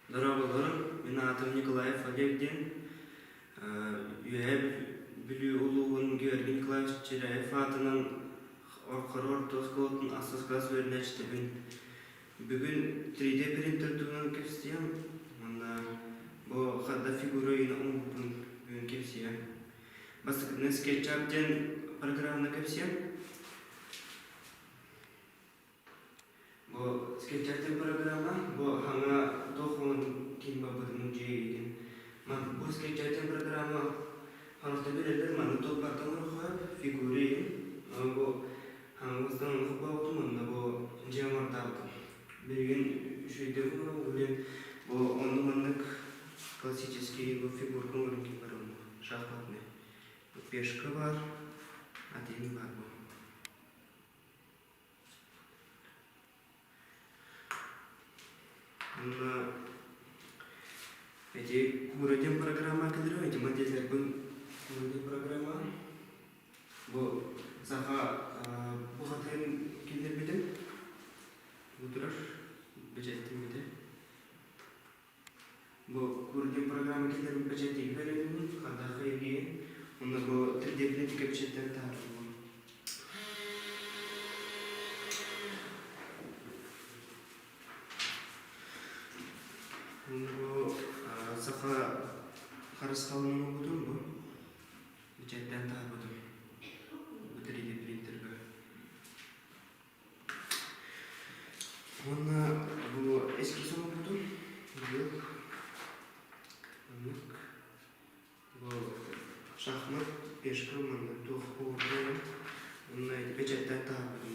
Дорогой, меня Атом Николаев Олегдин, Билю Улугун Георгий Николаевич Черяев атынан Орқырор Тоскотын Асас класс вернечтебин. Бүгін 3D принтердуган кепсиям, бо хадда фигуройна умбун бүгін кепсиям. Басыкны скетчаптен программна кепсиям. Бо скетчаптен программа, бо ханга дохон кимба будын жейген. Бо скетчаптен программа ханга берелер маны топартан рухап фигурейн. Бо хангыздан хубаутуман бо жамартабы. Берген шүйде bo'lgan bu o'nlik классический фигурка o'rinki bir шахматный. Пешка бар, один бар bu. Эти куротем программа кадровая, эти модели куротем программа. Bu saha buhatın kinder bidin. Uturar бюджетим биде. Bu kurdum programı kinder büceti verelim. Kada hayri. Onda bu 3D printing bücetler tartı. Onda bu saha harus kalın oldu bu. Bücetten tartı. Bu 3D printer bu. Onda bu eski sonu buldum. Yok. Bu şahmat pешка manda tuh orada. Onda pecetler tabi.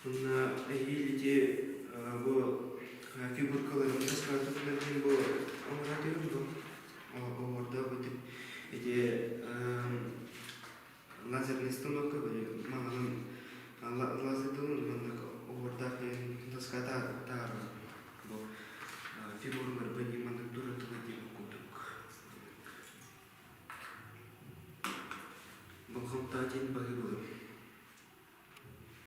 Onda eğildi bu figurkaların tasarladıkları bu anlatıyor bu. Orada bu эти лазерные установки были, лазерные увордахи доската тара, фигуры были манатуры тулативы куток. Бахалтатин баги